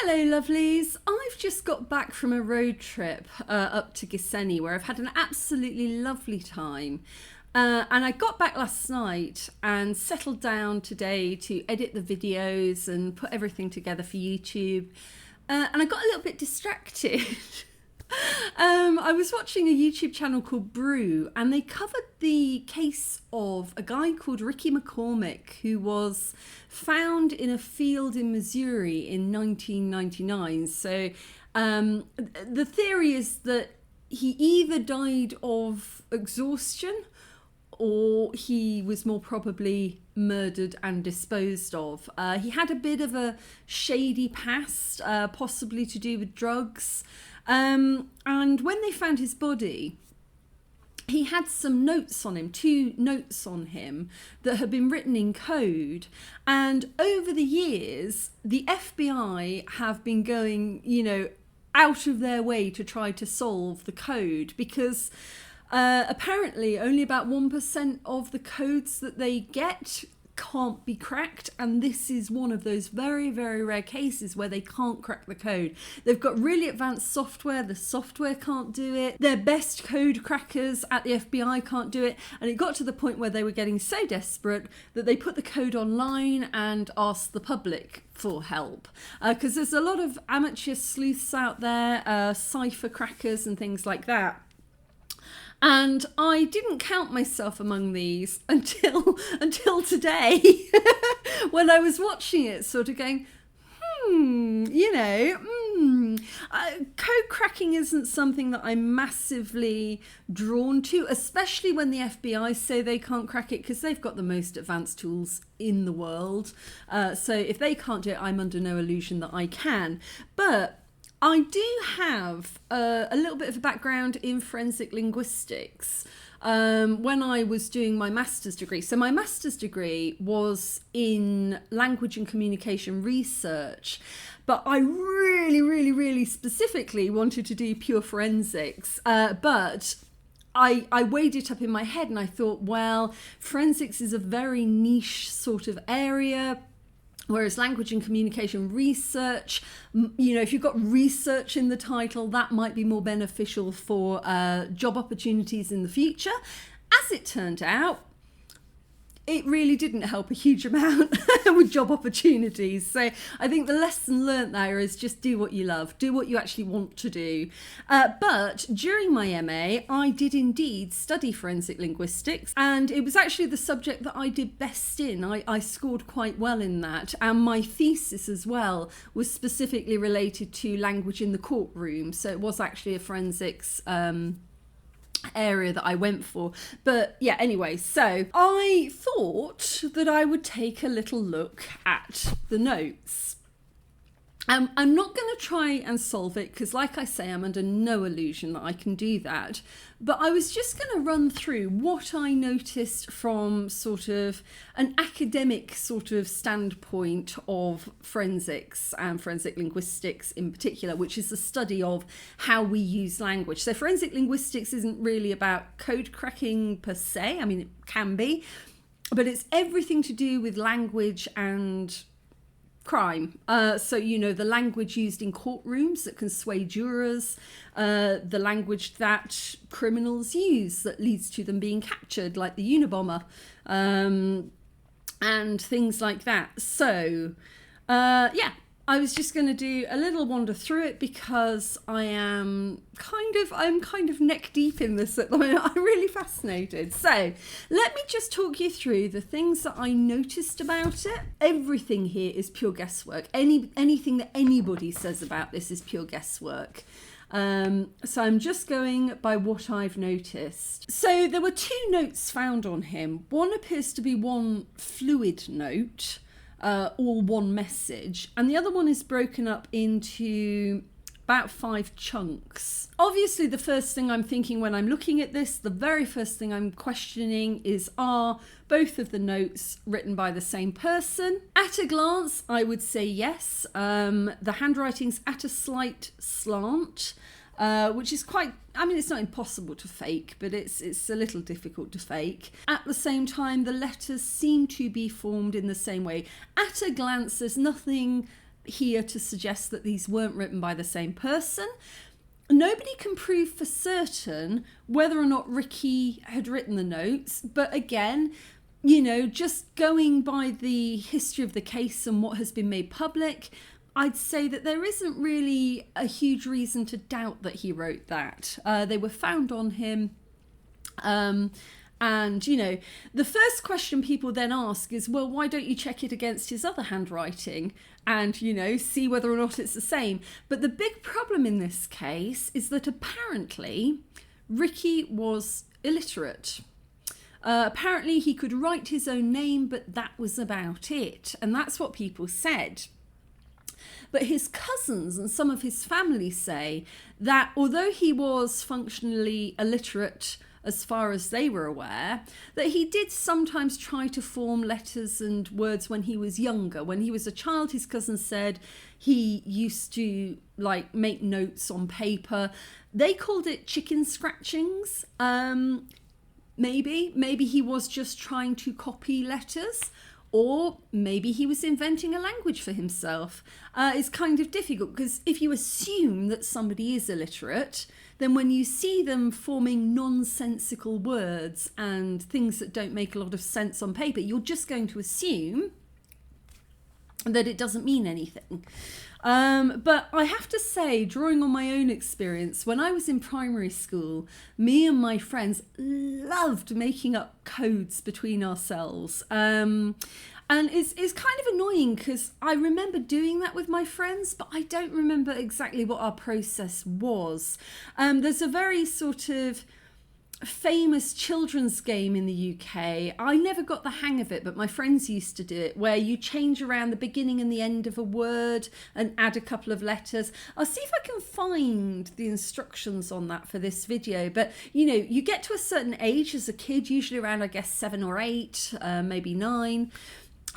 Hello lovelies, I've just got back from a road trip up to Giseni where I've had an absolutely lovely time. And I got back last night and settled down today to edit the videos and put everything together for YouTube. And I got a little bit distracted. I was watching a YouTube channel called Brew, and they covered the case of a guy called Ricky McCormick who was found in a field in Missouri in 1999. So the theory is that he either died of exhaustion or he was more probably murdered and disposed of. He had a bit of a shady past, possibly to do with drugs. And when they found his body, he had some notes on him, 2 notes on him that had been written in code. And over the years, the FBI have been going, out of their way to try to solve the code, because apparently only about 1% of the codes that they get can't be cracked, and this is one of those very, very rare cases where they can't crack the code. They've got really advanced software, the software can't do it, their best code crackers at the FBI can't do it, and it got to the point where they were getting so desperate that they put the code online and asked the public for help, because there's a lot of amateur sleuths out there, cypher crackers and things like that. And I didn't count myself among these until today, when I was watching it, sort of going, code cracking isn't something that I'm massively drawn to, especially when the FBI say they can't crack it, because they've got the most advanced tools in the world. So if they can't do it, I'm under no illusion that I can. But I do have a little bit of a background in forensic linguistics when I was doing my master's degree. So my master's degree was in language and communication research, but I really specifically wanted to do pure forensics. But I weighed it up in my head and I thought, well, forensics is a very niche sort of area, whereas language and communication research, if you've got research in the title, that might be more beneficial for job opportunities in the future. As it turned out, it really didn't help a huge amount with job opportunities. So I think the lesson learnt there is just do what you love, do what you actually want to do. But during my MA, I did indeed study forensic linguistics, and it was actually the subject that I did best in. I scored quite well in that, and my thesis as well was specifically related to language in the courtroom. So it was actually a forensics area that I went for. But yeah, anyway, so I thought that I would take a little look at the notes. I'm not going to try and solve it because, like I say, I'm under no illusion that I can do that. But I was just going to run through what I noticed from sort of an academic sort of standpoint of forensics and forensic linguistics in particular, which is the study of how we use language. So forensic linguistics isn't really about code cracking per se. I mean, it can be, but it's everything to do with language and crime. So the language used in courtrooms that can sway jurors, the language that criminals use that leads to them being captured, like the Unabomber, and things like that. So I was just going to do a little wander through it because I'm kind of neck deep in this at the moment. I'm really fascinated. So let me just talk you through the things that I noticed about it. Everything here is pure guesswork. Anything that anybody says about this is pure guesswork. So I'm just going by what I've noticed. So there were 2 notes found on him. One appears to be one fluid note, all one message, and the other one is broken up into about 5 chunks. Obviously, the first thing I'm thinking when I'm looking at this, the very first thing I'm questioning is, are both of the notes written by the same person? At a glance, I would say yes. The handwriting's at a slight slant, which is quite, it's not impossible to fake, but it's a little difficult to fake. At the same time, the letters seem to be formed in the same way. At a glance, there's nothing here to suggest that these weren't written by the same person. Nobody can prove for certain whether or not Ricky had written the notes, but again, you know, just going by the history of the case and what has been made public, I'd say that there isn't really a huge reason to doubt that he wrote that. They were found on him. And, you know, the first question people then ask is, well, why don't you check it against his other handwriting and, you know, see whether or not it's the same? But the big problem in this case is that apparently Ricky was illiterate. Apparently he could write his own name, but that was about it. And that's what people said. But his cousins and some of his family say that although he was functionally illiterate as far as they were aware, that he did sometimes try to form letters and words when he was younger. When he was a child, his cousin said he used to like make notes on paper. They called it chicken scratchings. Maybe he was just trying to copy letters. Or maybe he was inventing a language for himself. It's kind of difficult because if you assume that somebody is illiterate, then when you see them forming nonsensical words and things that don't make a lot of sense on paper, you're just going to assume that it doesn't mean anything. But I have to say, drawing on my own experience, when I was in primary school, me and my friends loved making up codes between ourselves. And it's kind of annoying because I remember doing that with my friends, but I don't remember exactly what our process was. There's a very sort of famous children's game in the UK. I never got the hang of it, but my friends used to do it, where you change around the beginning and the end of a word and add a couple of letters. I'll see if I can find the instructions on that for this video. But you know, you get to a certain age as a kid, usually around I guess 7 or 8, maybe 9.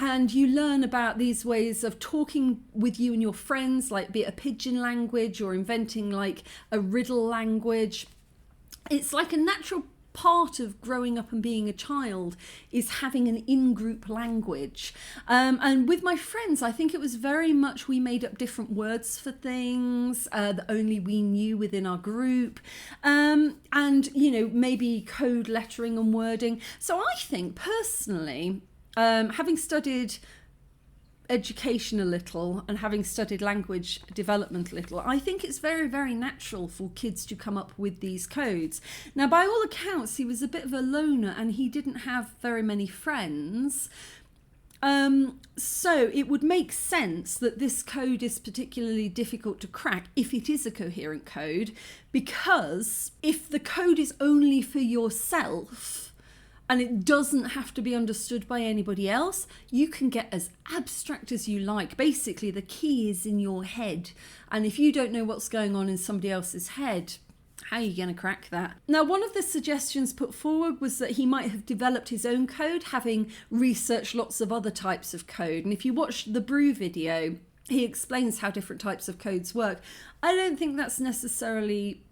And you learn about these ways of talking with you and your friends, like be it a pidgin language or inventing like a riddle language. It's like a natural part of growing up and being a child is having an in-group language. And with my friends, I think it was very much we made up different words for things that only we knew within our group. And, you know, maybe code lettering and wording. So I think personally, having studied education a little and having studied language development a little, I think it's very, very natural for kids to come up with these codes. Now, by all accounts, he was a bit of a loner and he didn't have very many friends. So it would make sense that this code is particularly difficult to crack if it is a coherent code, because if the code is only for yourself, and it doesn't have to be understood by anybody else, you can get as abstract as you like. Basically, the key is in your head. And if you don't know what's going on in somebody else's head, how are you going to crack that? Now, one of the suggestions put forward was that he might have developed his own code, having researched lots of other types of code. And if you watch the Brew video, he explains how different types of codes work. I don't think that's necessarily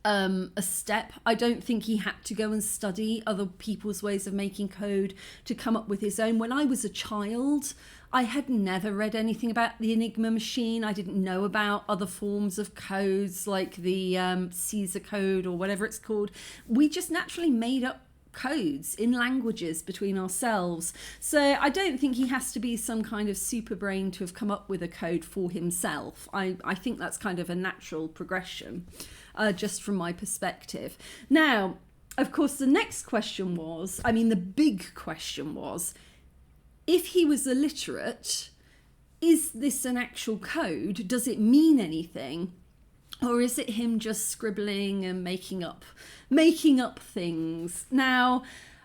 a step. I don't think he had to go and study other people's ways of making code to come up with his own. When I was a child, I had never read anything about the Enigma machine. I didn't know about other forms of codes like the Caesar code or whatever it's called. We just naturally made up codes in languages between ourselves. So I don't think he has to be some kind of super brain to have come up with a code for himself. I think that's kind of a natural progression, just from my perspective. Now, of course, the next question was, the big question was, if he was illiterate, is this an actual code? Does it mean anything? Or is it him just scribbling and making up things? Now,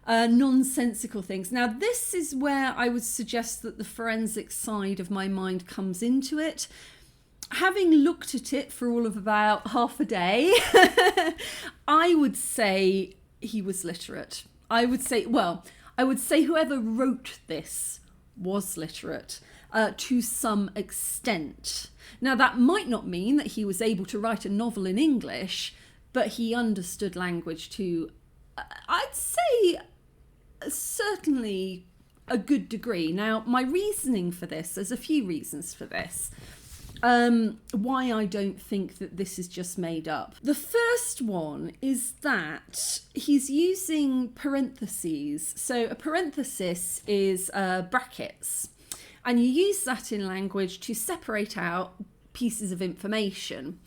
nonsensical things. Now, this is where I would suggest that the forensic side of my mind comes into it. Having looked at it for all of about half a day, I would say he was literate. I would say whoever wrote this was literate to some extent. Now, that might not mean that he was able to write a novel in English, but he understood language to, I'd say, certainly a good degree. Now, my reasoning for this, there's a few reasons for this. Why I don't think that this is just made up. The first one is that he's using parentheses. So a parenthesis is brackets, and you use that in language to separate out pieces of information.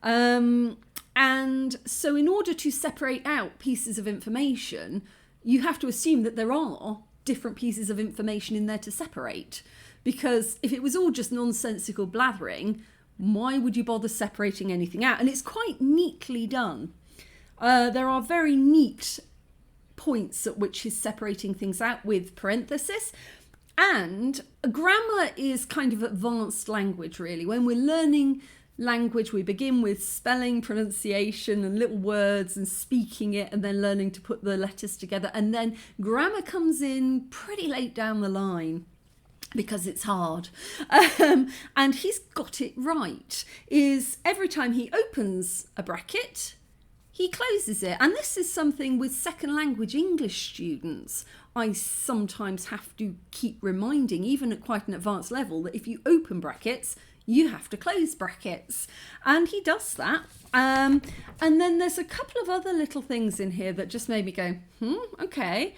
And so in order to separate out pieces of information, you have to assume that there are different pieces of information in there to separate. Because if it was all just nonsensical blathering, why would you bother separating anything out? And it's quite neatly done. There are very neat points at which he's separating things out with parenthesis. And grammar is kind of advanced language, really. When we're learning language, we begin with spelling, pronunciation, and little words and speaking it, and then learning to put the letters together. And then grammar comes in pretty late down the line, because it's hard. And he's got it right. Is every time he opens a bracket, he closes it. And this is something with second language English students I sometimes have to keep reminding, even at quite an advanced level, that if you open brackets, you have to close brackets. And he does that. And then there's a couple of other little things in here that just made me go, okay.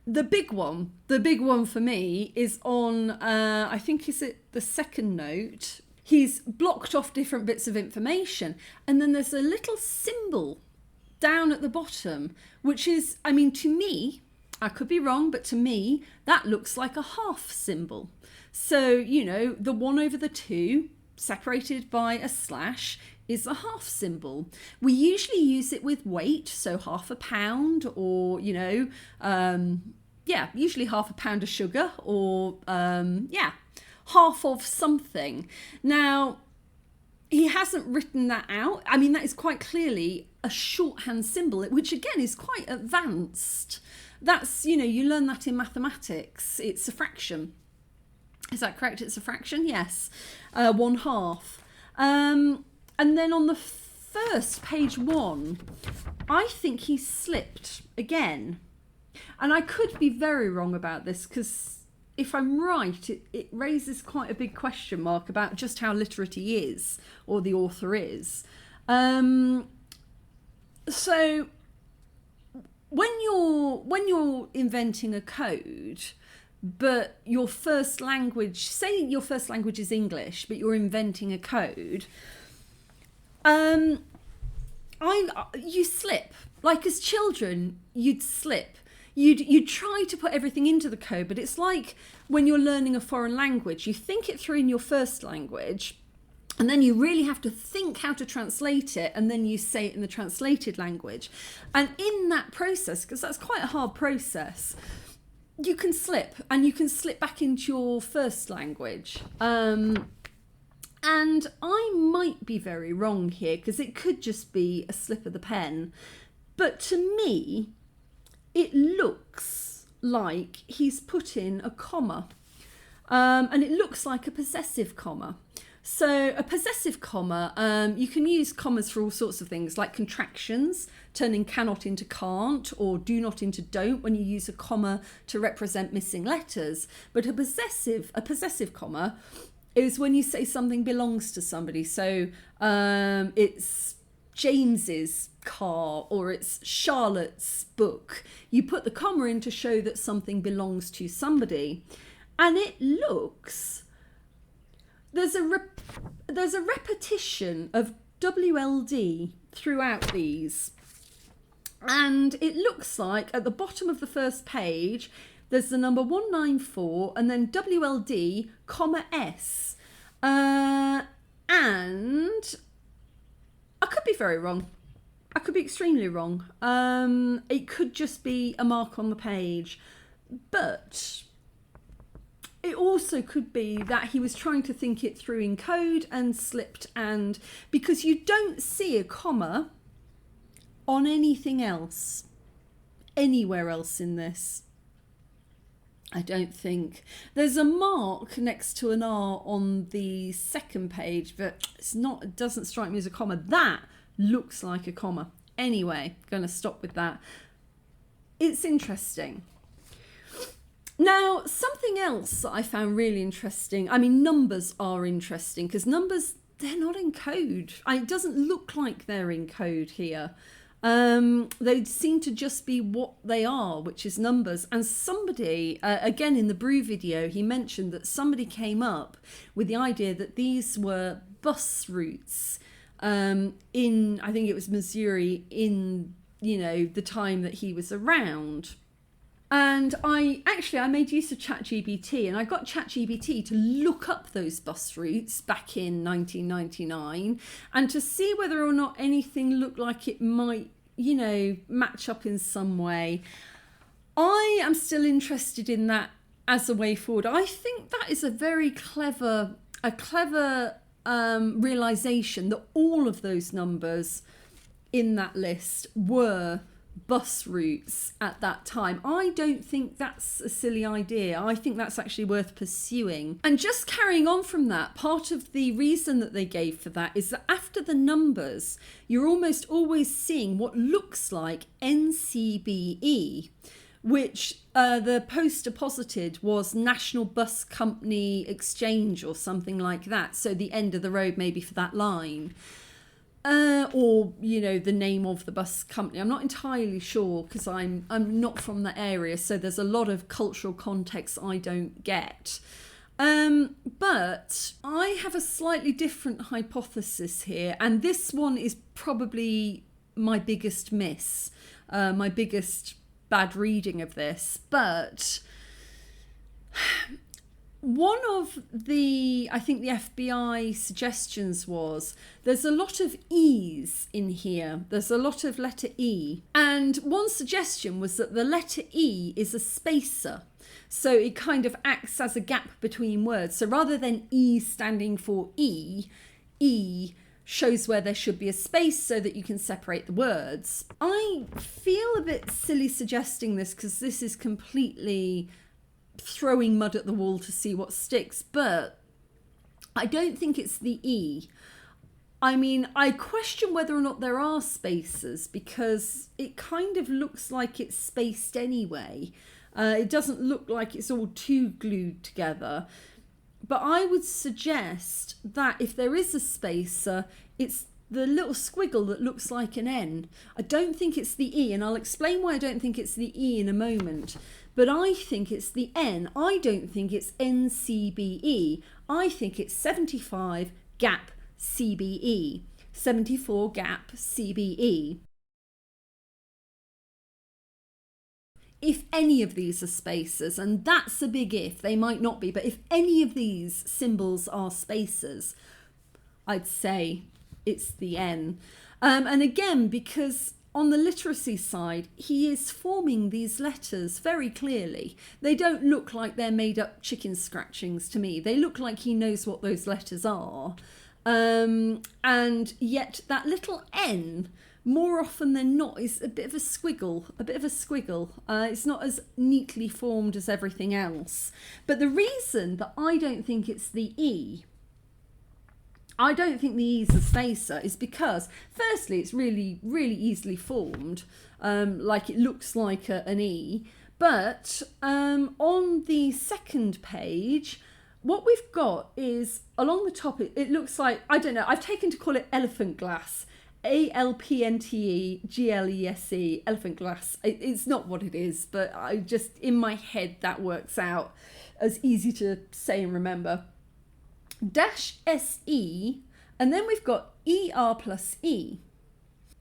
The big one for me is on, I think is it the second note. He's blocked off different bits of information. And then there's a little symbol down at the bottom, which is, I mean, to me, I could be wrong, but to me, that looks like a half symbol. So, you know, the 1 over the 2 separated by a slash is a half symbol. We usually use it with weight, so half a pound, or, you know, usually half a pound of sugar, or, half of something. Now, he hasn't written that out. I mean, that is quite clearly a shorthand symbol, which again is quite advanced. That's, you know, you learn that in mathematics. It's a fraction. Is that correct? It's a fraction? Yes. 1/2. And then on the first, page 1, I think he slipped again. And I could be very wrong about this, because if I'm right, it raises quite a big question mark about just how literate he is, or the author is. So when you're inventing a code, but your first language, say your first language is English, but you're inventing a code, you slip. Like as children, you'd slip. You'd try to put everything into the code, but it's like when you're learning a foreign language, you think it through in your first language, and then you really have to think how to translate it, and then you say it in the translated language. And in that process, because that's quite a hard process, you can slip, and you can slip back into your first language. And I might be very wrong here, because it could just be a slip of the pen. But to me, it looks like he's put in a comma. And it looks like a possessive comma. So a possessive comma, you can use commas for all sorts of things, like contractions, turning cannot into can't, or do not into don't, when you use a comma to represent missing letters. But a possessive comma is when you say something belongs to somebody. So it's James's car, or it's Charlotte's book. You put the comma in to show that something belongs to somebody. And it looks... There's a repetition of WLD throughout these. And it looks like at the bottom of the first page, there's the number 194 and then WLD, comma S. And I could be very wrong. I could be extremely wrong. It could just be a mark on the page. But it also could be that he was trying to think it through in code and slipped, and because you don't see a comma on anything else, anywhere else in this. I don't think. There's a mark next to an R on the second page, but it doesn't strike me as a comma. That looks like a comma. Anyway, going to stop with that. It's interesting. Now, something else that I found really interesting, I mean, numbers are interesting because numbers, they're not in code. It doesn't look like they're in code here. They seem to just be what they are, which is numbers. And somebody, again in the brew video, he mentioned that somebody came up with the idea that these were bus routes in, I think it was Missouri, in, the time that he was around. And I made use of ChatGPT, and I got ChatGPT to look up those bus routes back in 1999 and to see whether or not anything looked like it might, match up in some way. I am still interested in that as a way forward. I think that is a very clever realization that all of those numbers in that list were bus routes at that time. I don't think that's a silly idea. I think that's actually worth pursuing. And just carrying on from that, part of the reason that they gave for that is that after the numbers, you're almost always seeing what looks like NCBE, which the poster posited was National Bus Company Exchange or something like that. So the end of the road maybe for that line. Or the name of the bus company. I'm not entirely sure because I'm not from that area, so there's a lot of cultural context I don't get. But I have a slightly different hypothesis here, and this one is probably my biggest miss, my biggest bad reading of this. But one of the, I think the FBI suggestions was there's a lot of E's in here. There's a lot of letter E. And one suggestion was that the letter E is a spacer. So it kind of acts as a gap between words. So rather than E standing for E shows where there should be a space so that you can separate the words. I feel a bit silly suggesting this because this is completely throwing mud at the wall to see what sticks, but I don't think it's the E. I mean, I question whether or not there are spaces because it kind of looks like it's spaced anyway. It doesn't look like it's all too glued together. But I would suggest that if there is a spacer, it's the little squiggle that looks like an N. I don't think it's the E, and I'll explain why I don't think it's the E in a moment. But I think it's the N. I don't think it's NCBE. I think it's 75 gap CBE. 74 gap CBE. If any of these are spacers, and that's a big if, they might not be, but if any of these symbols are spacers, I'd say it's the N. And again, because on the literacy side, he is forming these letters very clearly. They don't look like they're made up chicken scratchings to me. They look like he knows what those letters are. And yet that little N, more often than not, is a bit of a squiggle, It's not as neatly formed as everything else. But the reason that I don't think it's the E, I don't think the E is a spacer, is because firstly it's really, really easily formed, like it looks like an E. But on the second page, what we've got is along the top, it looks like, I don't know, I've taken to call it elephant glass. ALPNTEGLESE, elephant glass. It's not what it is, but I just, in my head, that works out as easy to say and remember. Dash SE, and then we've got ER plus E.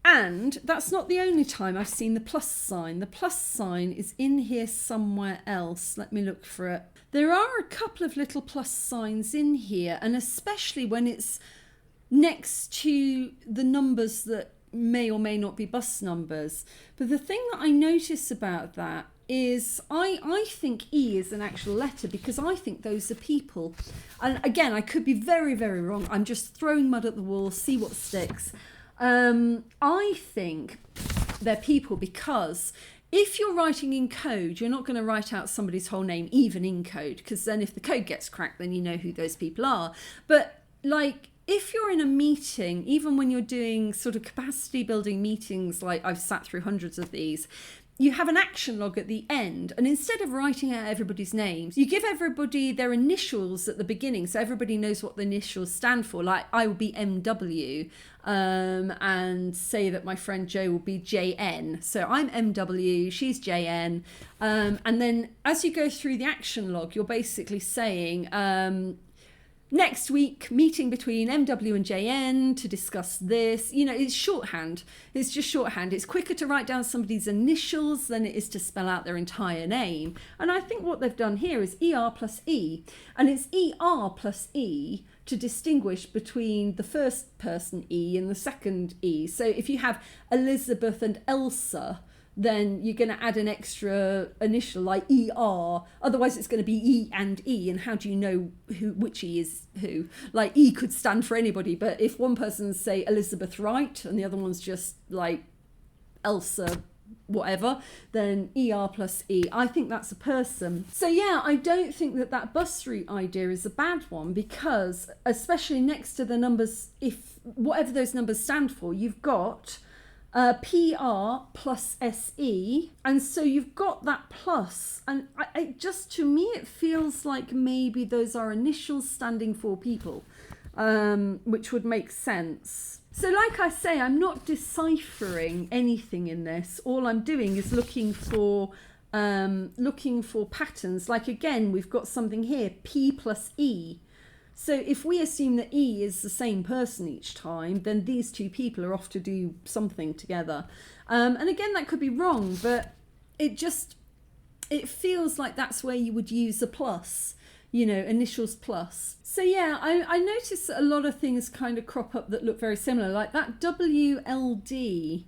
And that's not the only time I've seen the plus sign. The plus sign is in here somewhere else. Let me look for it. There are a couple of little plus signs in here, and especially when it's next to the numbers that may or may not be bus numbers. But the thing that I notice about that is I think E is an actual letter, because I think those are people. And again, I could be very, very wrong. I'm just throwing mud at the wall, see what sticks. I think they're people because if you're writing in code, you're not going to write out somebody's whole name, even in code, because then if the code gets cracked, then you know who those people are. But like, if you're in a meeting, even when you're doing sort of capacity building meetings, like I've sat through hundreds of these, you have an action log at the end, and instead of writing out everybody's names, you give everybody their initials at the beginning, so everybody knows what the initials stand for. Like, I will be MW, and say that my friend Jo will be JN. So I'm MW, she's JN, and then as you go through the action log, you're basically saying, next week, meeting between MW and JN to discuss this. You know, it's shorthand. It's just shorthand. It's quicker to write down somebody's initials than it is to spell out their entire name. And I think what they've done here is ER plus E. And it's ER plus E to distinguish between the first person E and the second E. So if you have Elizabeth and Elsa, then you're going to add an extra initial like ER. Otherwise, it's going to be E and E. And how do you know which E is who? Like, E could stand for anybody, but if one person's, say, Elizabeth Wright and the other one's just like Elsa whatever, then ER plus E. I think that's a person. So yeah, I don't think that bus route idea is a bad one, because especially next to the numbers, if whatever those numbers stand for, you've got PR plus SE, and so you've got that plus, and I just, to me, it feels like maybe those are initials standing for people, which would make sense. So like I say, I'm not deciphering anything in this. All I'm doing is looking for patterns. Like, again, we've got something here, P plus E. So if we assume that E is the same person each time, then these two people are off to do something together. And again, that could be wrong, but it feels like that's where you would use a plus, you know, initials plus. So yeah, I noticed that a lot of things kind of crop up that look very similar, like that WLD.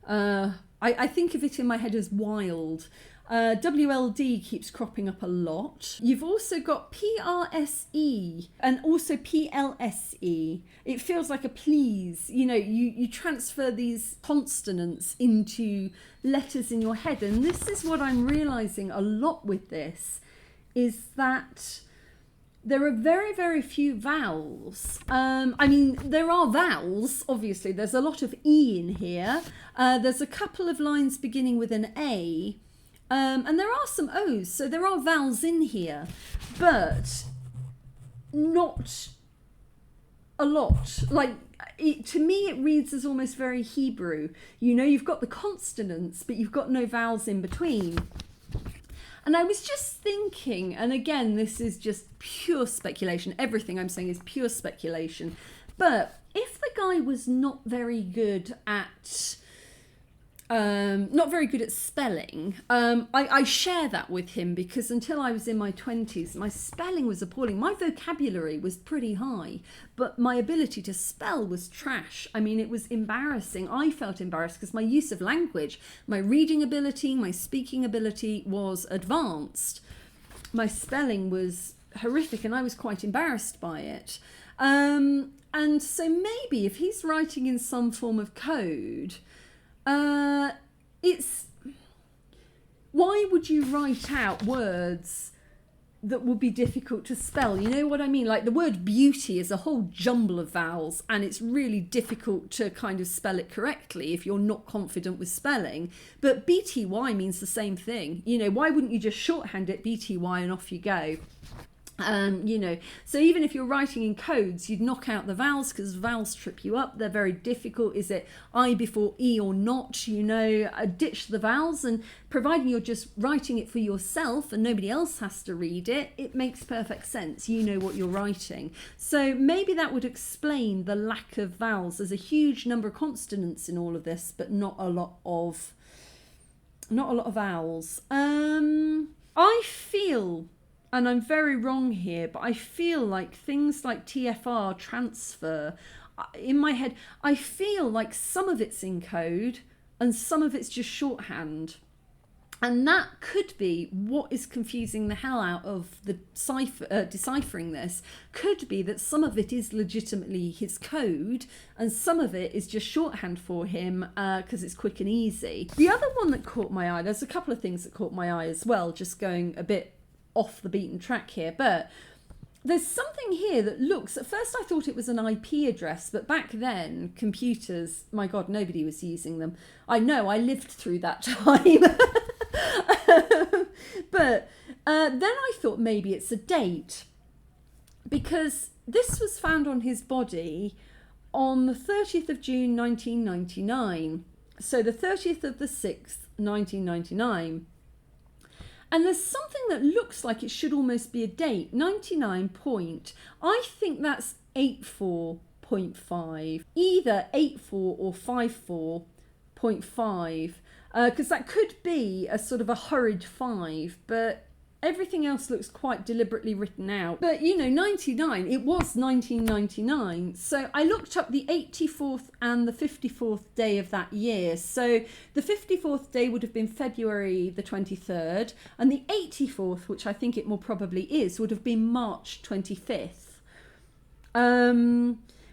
I think of it in my head as wild. WLD keeps cropping up a lot. You've also got PRSE and also PLSE. It feels like a please. You know, you transfer these consonants into letters in your head. And this is what I'm realizing a lot with this, is that there are very, very few vowels. I mean, there are vowels, obviously. There's a lot of E in here. There's a couple of lines beginning with an A. And there are some O's, so there are vowels in here, but not a lot. Like, to me, it reads as almost very Hebrew. You know, you've got the consonants, but you've got no vowels in between. And I was just thinking, and again, this is just pure speculation. Everything I'm saying is pure speculation. But if the guy was not very good at spelling. I share that with him, because until I was in my 20s, my spelling was appalling. My vocabulary was pretty high, but my ability to spell was trash. I mean, it was embarrassing. I felt embarrassed because my use of language, my reading ability, my speaking ability was advanced. My spelling was horrific, and I was quite embarrassed by it. And so maybe if he's writing in some form of code, why would you write out words that would be difficult to spell? You know what I mean? Like, the word beauty is a whole jumble of vowels, and it's really difficult to kind of spell it correctly if you're not confident with spelling. But BTY means the same thing. You know, why wouldn't you just shorthand it BTY and off you go? You know, so even if you're writing in codes, you'd knock out the vowels, because vowels trip you up. They're very difficult. Is it I before E or not? You know, ditch the vowels, and providing you're just writing it for yourself and nobody else has to read it, it makes perfect sense. You know what you're writing. So maybe that would explain the lack of vowels. There's a huge number of consonants in all of this, but not a lot of vowels. I feel, and I'm very wrong here, but I feel like things like TFR, transfer, in my head, I feel like some of it's in code and some of it's just shorthand. And that could be what is confusing the hell out of the deciphering this. Could be that some of it is legitimately his code and some of it is just shorthand for him because it's quick and easy. The other one that caught my eye, there's a couple of things that caught my eye as well, just going a bit off the beaten track here, but there's something here that looks, at first I thought it was an IP address, but back then, computers, my God, nobody was using them. I know, I lived through that time. But then I thought maybe it's a date, because this was found on his body on the 30th of June 1999. So the 30th of the 6th, 1999. And there's something that looks like it should almost be a date, 99 point. I think that's 84.5, either 84 or 54.5, because that could be a sort of a hurried 5, but everything else looks quite deliberately written out. But, you know, 99, it was 1999. So I looked up the 84th and the 54th day of that year. So the 54th day would have been February the 23rd, and the 84th, which I think it more probably is, would have been March 25th.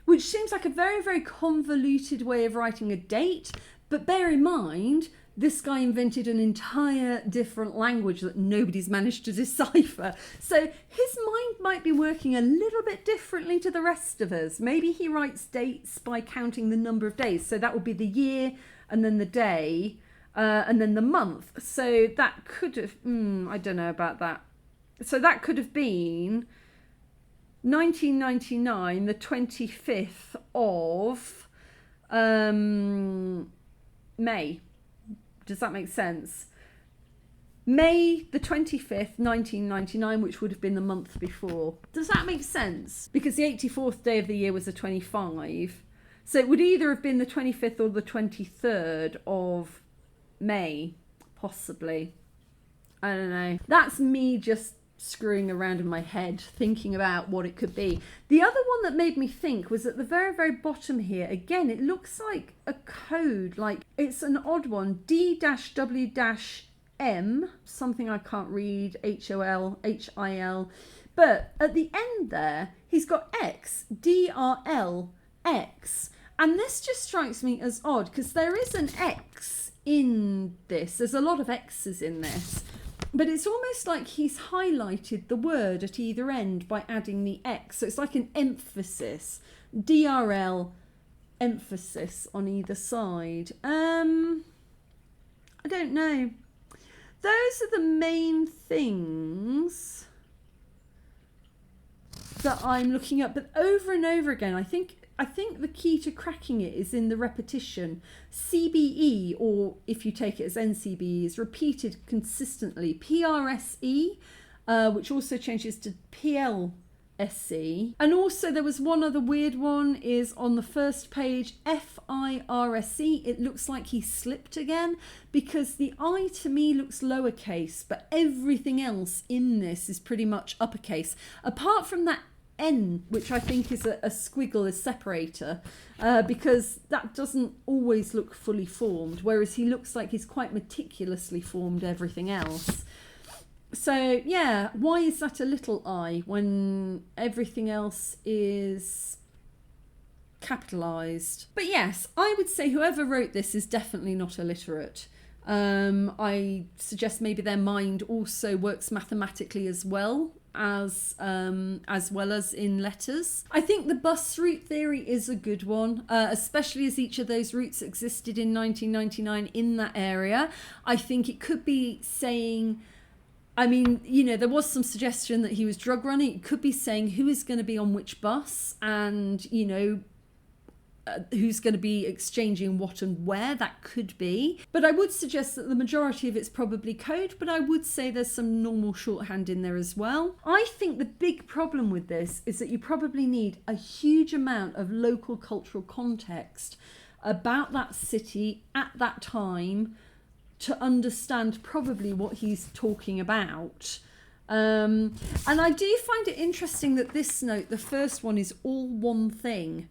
Which seems like a very, very convoluted way of writing a date. But bear in mind, this guy invented an entire different language that nobody's managed to decipher. So his mind might be working a little bit differently to the rest of us. Maybe he writes dates by counting the number of days. So that would be the year, and then the day, and then the month. So that could have, I don't know about that. So that could have been 1999, the 25th of May. Does that make sense? May the 25th, 1999, which would have been the month before. Does that make sense? Because the 84th day of the year was the 25. So it would either have been the 25th or the 23rd of May, possibly. I don't know. That's me just screwing around in my head, thinking about what it could be. The other one that made me think was at the very, very bottom here. Again, it looks like a code, like it's an odd one, D-W-M, something I can't read, H-O-L, H-I-L. But at the end there, he's got X, D-R-L, X. And this just strikes me as odd, because there is an X in this. There's a lot of X's in this. But it's almost like he's highlighted the word at either end by adding the X. So it's like an emphasis. DRL, emphasis on either side. I don't know. Those are the main things that I'm looking at. But over and over again, I think the key to cracking it is in the repetition. CBE, or if you take it as NCBE, is repeated consistently. PRSE, which also changes to PLSE. And also there was one other weird one, is on the first page, FIRSE. It looks like he slipped again, because the I to me looks lowercase, but everything else in this is pretty much uppercase. Apart from that N, which I think is a squiggle, a separator, because that doesn't always look fully formed, whereas he looks like he's quite meticulously formed everything else. So yeah, why is that a little I when everything else is capitalized? But yes, I would say whoever wrote this is definitely not illiterate. I suggest maybe their mind also works mathematically as well as in letters. I think the bus route theory is a good one, especially as each of those routes existed in 1999 in that area. I think it could be saying, I mean, you know, there was some suggestion that he was drug running. It could be saying who is going to be on which bus, and, you know, who's going to be exchanging what and where. That could be. But I would suggest that the majority of it's probably code, but I would say there's some normal shorthand in there as well. I think the big problem with this is that you probably need a huge amount of local cultural context about that city at that time to understand probably what he's talking about. And I do find it interesting that this note, the first one, is all one thing.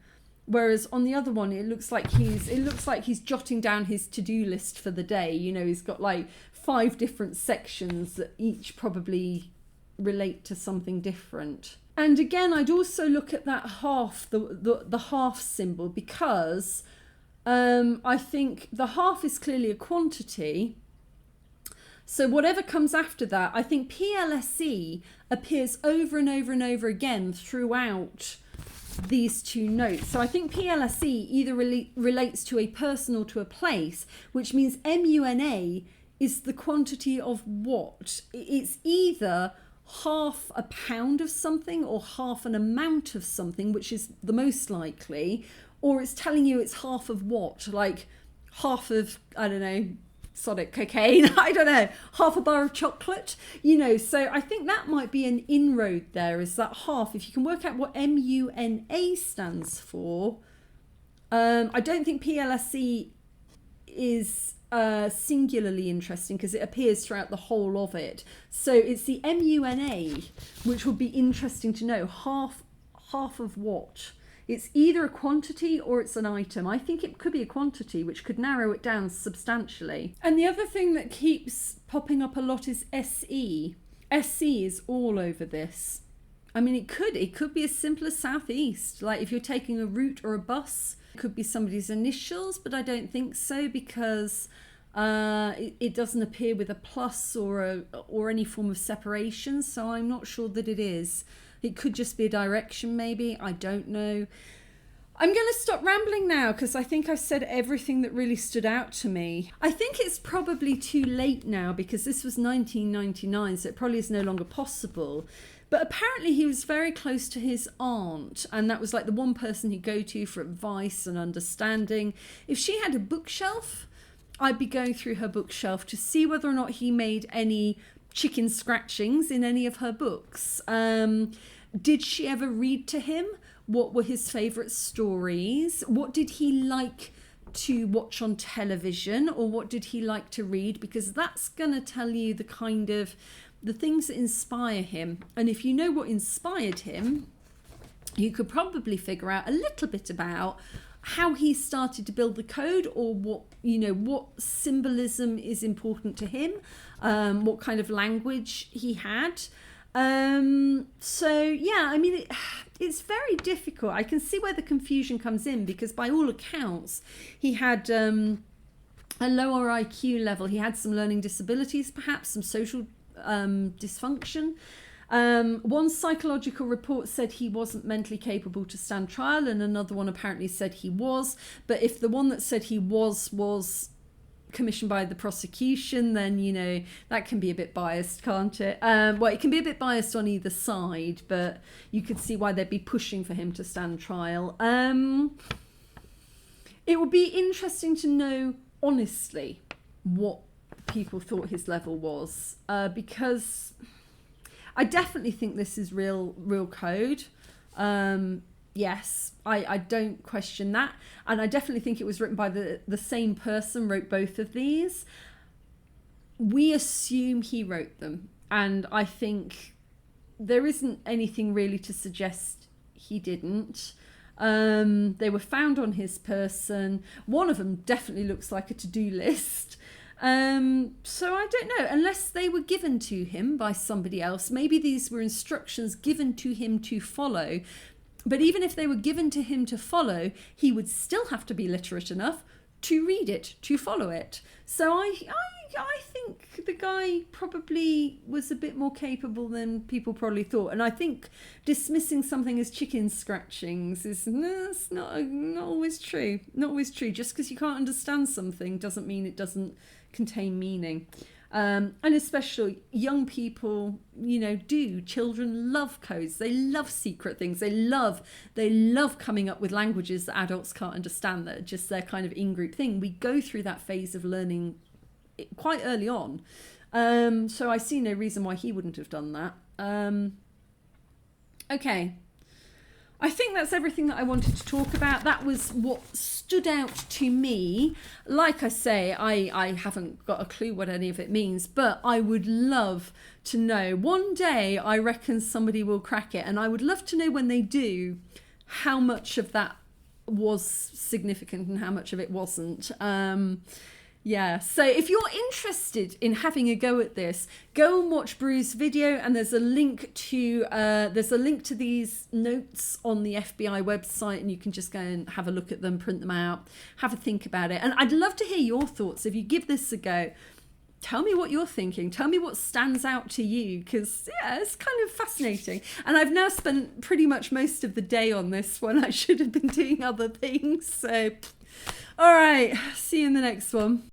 Whereas on the other one, it looks like he's jotting down his to-do list for the day. You know, he's got like 5 different sections that each probably relate to something different. And again, I'd also look at that half, the half symbol, because I think the half is clearly a quantity. So whatever comes after that, I think PLSE appears over and over and over again throughout these two notes. So I think PLSE either relates to a person or to a place, which means MUNA is the quantity of what? It's either half a pound of something or half an amount of something, which is the most likely, or it's telling you it's half of what, like half of, I don't know, sodic cocaine, I don't know, half a bar of chocolate, you know. So I think that might be an inroad there, is that half. If you can work out what MUNA stands for, I don't think PLSE is singularly interesting because it appears throughout the whole of it. So it's the MUNA, which would be interesting to know. Half of what? It's either a quantity or it's an item. I think it could be a quantity, which could narrow it down substantially. And the other thing that keeps popping up a lot is SE. SE is all over this. I mean, it could be as simple as southeast. Like if you're taking a route or a bus, it could be somebody's initials, but I don't think so because it doesn't appear with a plus or any form of separation. So I'm not sure that it is. It could just be a direction, maybe. I don't know. I'm going to stop rambling now because I think I've said everything that really stood out to me. I think it's probably too late now because this was 1999, so it probably is no longer possible. But apparently he was very close to his aunt, and that was like the one person he'd go to for advice and understanding. If she had a bookshelf, I'd be going through her bookshelf to see whether or not he made any chicken scratchings in any of her books. Did she ever read to him? What were his favourite stories? What did he like to watch on television, or what did he like to read? Because that's going to tell you the kind of the things that inspire him. And if you know what inspired him, you could probably figure out a little bit about how he started to build the code, or what symbolism is important to him, what kind of language he had. So yeah, I mean, it's very difficult. I can see where the confusion comes in because by all accounts, he had a lower IQ level. He had some learning disabilities, perhaps some social dysfunction. One psychological report said he wasn't mentally capable to stand trial, and another one apparently said he was. But if the one that said he was commissioned by the prosecution, then that can be a bit biased, can't it? Well, it can be a bit biased on either side, but you could see why they'd be pushing for him to stand trial. It would be interesting to know honestly what people thought his level was, because I definitely think this is real code. Yes, I don't question that. And I definitely think it was written by the same person, wrote both of these. We assume he wrote them. And I think there isn't anything really to suggest he didn't. They were found on his person. One of them definitely looks like a to-do list. So I don't know, unless they were given to him by somebody else. Maybe these were instructions given to him to follow. But even if they were given to him to follow, he would still have to be literate enough to read it, to follow it. So I think the guy probably was a bit more capable than people probably thought. And I think dismissing something as chicken scratchings is not always true. Not always true. Just because you can't understand something doesn't mean it doesn't contain meaning. And especially young people, children love codes. They love secret things. They love coming up with languages that adults can't understand, that are just their kind of in-group thing. We go through that phase of learning quite early on. So I see no reason why he wouldn't have done that. Okay. I think that's everything that I wanted to talk about. That was what stood out to me. Like I say, I haven't got a clue what any of it means, but I would love to know. One day, I reckon somebody will crack it, and I would love to know when they do how much of that was significant and how much of it wasn't. Yeah, so if you're interested in having a go at this, go and watch Bruce's video, and there's a link to these notes on the FBI website, and you can just go and have a look at them, print them out, have a think about it. And I'd love to hear your thoughts. If you give this a go, tell me what you're thinking. Tell me what stands out to you, because yeah, it's kind of fascinating. And I've now spent pretty much most of the day on this one. I should have been doing other things. So, all right, see you in the next one.